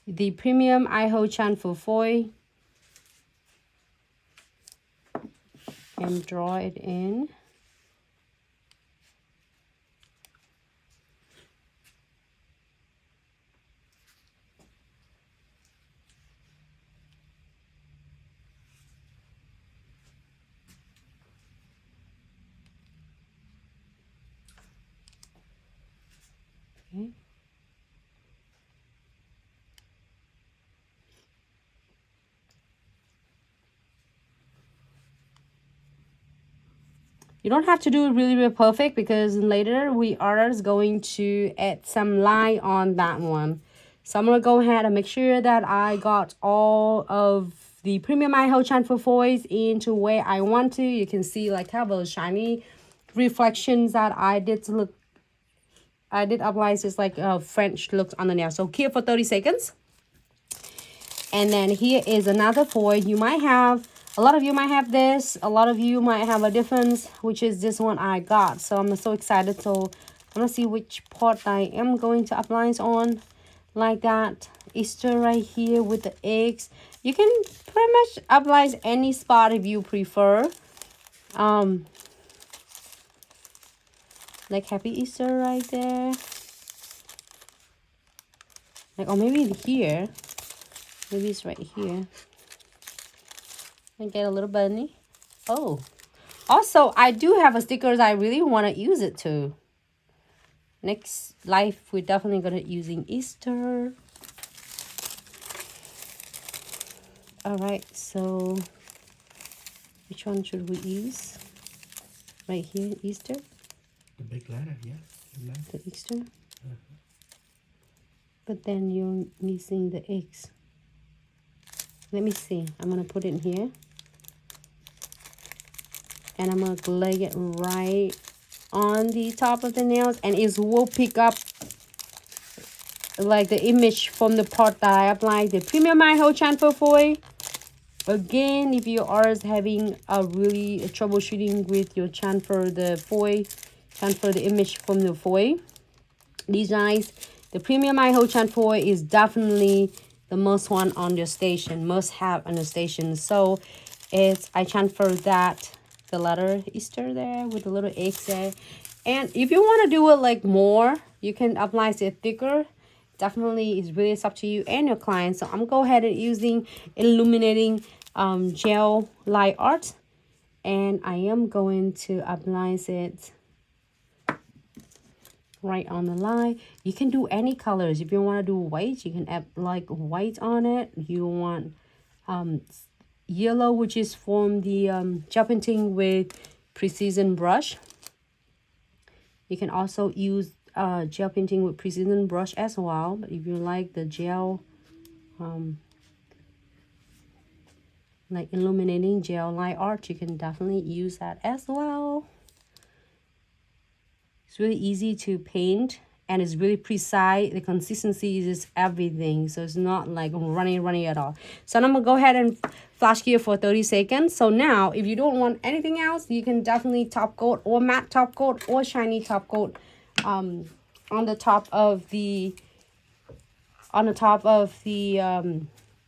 the premium Iho Chanful foil and draw it in. Okay. You don't have to do it really perfect because later we are going to add some line on that one. So I'm going to go ahead and make sure that I got all of the premium Iho Chanful foils into where I want to. You can see like how those shiny reflections that I did apply just like a French look on the nail. So here for 30 seconds. And then here is another foil. You might have, a lot of you might have this. A lot of you might have a difference, which is this one I got. So I'm so excited. So I'm going to see which part I am going to apply on. Like that. Easter right here with the eggs. You can pretty much apply any spot if you prefer. Like Happy Easter right there. Like, or maybe here. Maybe it's right here. And get a little bunny. Oh. Also, I do have a stickers I really want to use it to. Next life, we're definitely going to using Easter. Alright, so which one should we use? Right here, Easter? The big letter, yeah. The Easter? But then you're missing the eggs. Let me see. I'm going to put it in here. And I'm going to lay it right on the top of the nails. And it will pick up like the image from the part that I applied. The Premium Iho Chanful foil. Again, if you are having a really troubleshooting with your chamfer, the foil, chamfer the image from the foil designs, the Premium Iho Chanful foil is definitely the most one on your station, must have on the station. So it's, I chamfer that, the letter Easter there with the little eggs there. And if you want to do it like more, you can apply it thicker. Definitely, it's really up to you and your client. So I'm going to go ahead and using illuminating gel light art, and I am going to apply it right on the line. You can do any colors. If you want to do white, you can add like white on it. You want yellow, which is from the gel painting with precision brush. You can also use gel painting with precision brush as well. But if you like the gel like illuminating gel light art, you can definitely use that as well. It's really easy to paint and it's really precise. The consistency is just everything, so it's not like runny at all. So I'm gonna go ahead and flash here for 30 seconds. So now if you don't want anything else, you can definitely top coat or matte top coat or shiny top coat on the top of the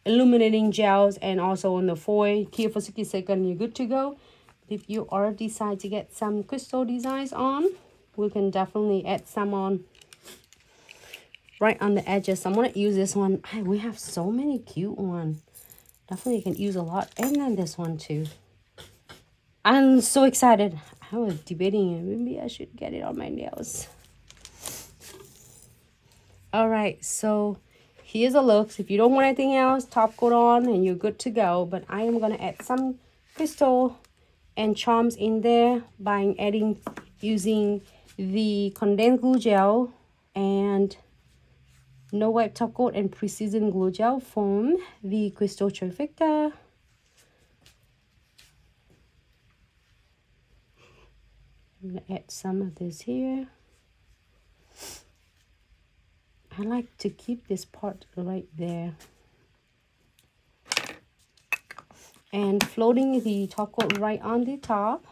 illuminating gels and also on the foil. Here for 60 seconds, you're good to go. If you are decide to get some crystal designs on, we can definitely add some on right on the edges. I'm gonna use this one. We have so many cute ones. Definitely can use a lot. And then this one too. I'm so excited. I was debating maybe I should get it on my nails. All right, so here's the looks. If you don't want anything else, top coat on and you're good to go. But I am gonna add some crystal and charms in there by adding using the condensed glue gel and no wipe top coat and precision glue gel from the Crystal Trifecta. I'm gonna add some of this here. I like to keep this part right there. And floating the top coat right on the top.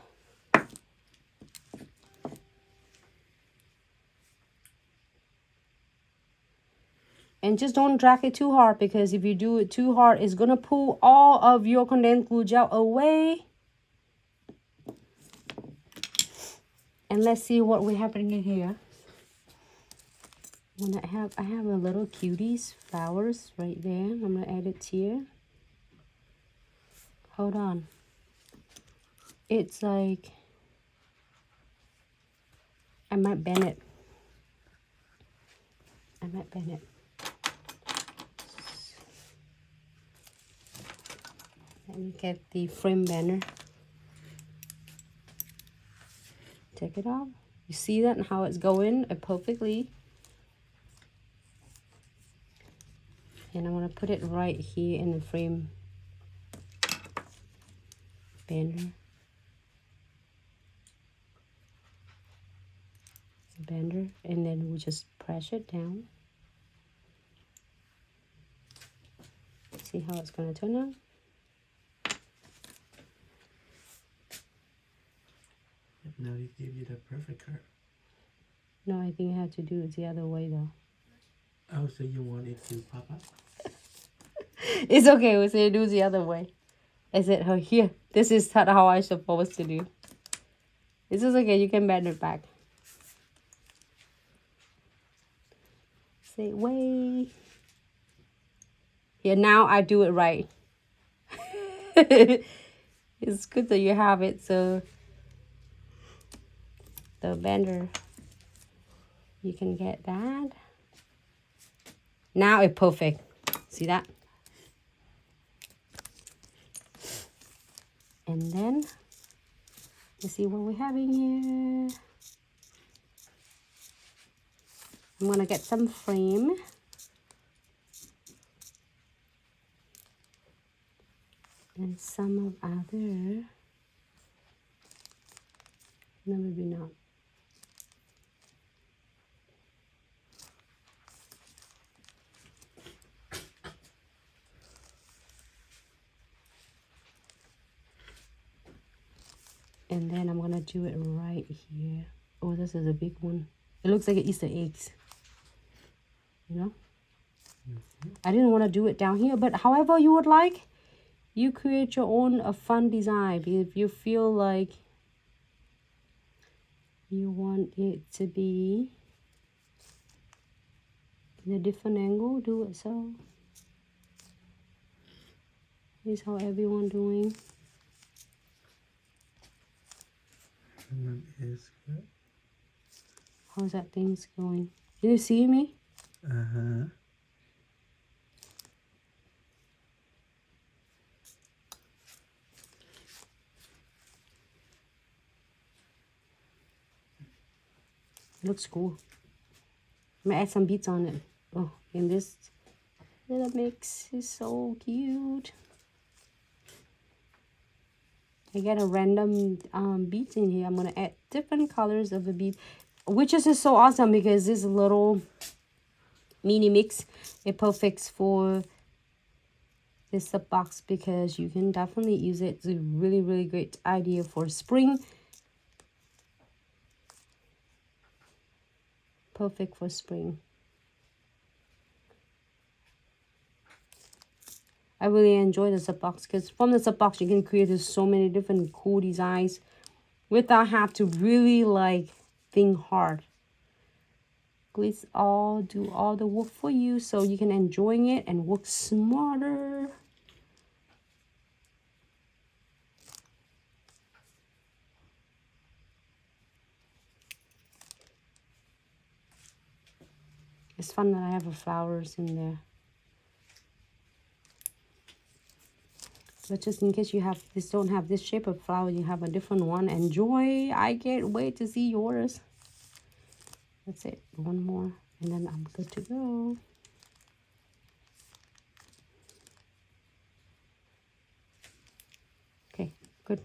And just don't drag it too hard, because if you do it too hard, it's going to pull all of your condensed glue gel away. And let's see what we're happening in here. When I have a little cuties flowers right there. I'm going to add it here. Hold on. It's like, I might bend it. Let me get the frame bender. Take it off. You see that and how it's going perfectly. And I'm going to put it right here in the frame bender. And then we just press it down. See how it's going to turn out. Now it gives you the perfect curve. No, I think I have to do it the other way though. Oh, so you want it to pop up? It's okay, we'll say do it the other way. I said, oh, here, this is how I'm supposed to do. This is okay, you can bend it back. Say, way. Here, now I do it right. It's good that you have it, so the bender, you can get that. Now it's perfect. See that? And then, let's see what we have in here. I'm gonna get some frame. And some of other, no, maybe not. And then I'm gonna do it right here. Oh, this is a big one. It looks like an Easter eggs. You know? I didn't want to do it down here, but however you would like, you create your own fun design. If you feel like you want it to be in a different angle, do it so. Here's how everyone doing. Is good. How's that thing's going? Can you see me? Uh-huh. Looks cool. I'm gonna add some beads on it. Oh, and this little mix is so cute. I got a random beads in here. I'm gonna add different colors of the bead, which is just so awesome because this little mini mix is perfect for this sub box, because you can definitely use it. It's a really, really great idea for spring. Perfect for spring. I really enjoy the sub box because from the sub box you can create so many different cool designs without have to really like think hard. Glitz all do all the work for you so you can enjoy it and work smarter. It's fun that I have the flowers in there. But just in case you have this, don't have this shape of flower, you have a different one. Enjoy. I can't wait to see yours. That's it. One more. And then I'm good to go. Okay, good.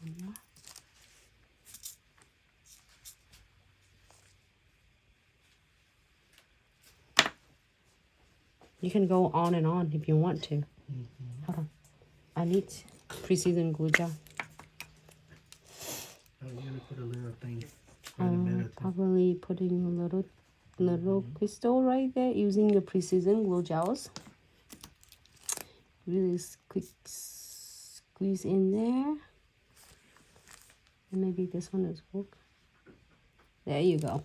One more. You can go on and on if you want to. Hold on. I need pre-seasoned glue gel. Oh, you're gonna put a little thing right in the middle. Probably putting a little little crystal right there using the Precision glue gels. Really quick squeeze in there. And maybe this one is work. There you go.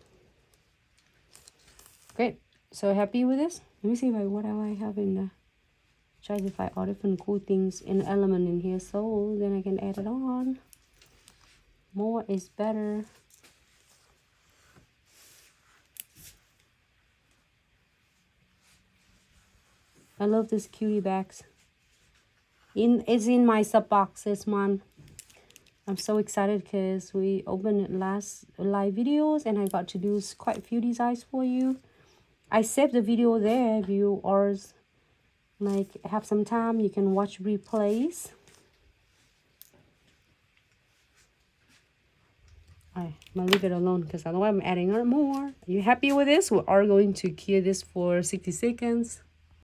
Great. So happy with this? Let me see what I have in the. Try to find all different cool things and element in here, so then I can add it on. More is better. I love this cutie bags. It's in my sub box this month. I'm so excited because we opened last live videos and I got to do quite a few designs for you. I saved the video there if you are like have some time, you can watch replays. I'm gonna leave it alone because otherwise I'm adding on more. Are you happy with this? We are going to cure this for 60 seconds.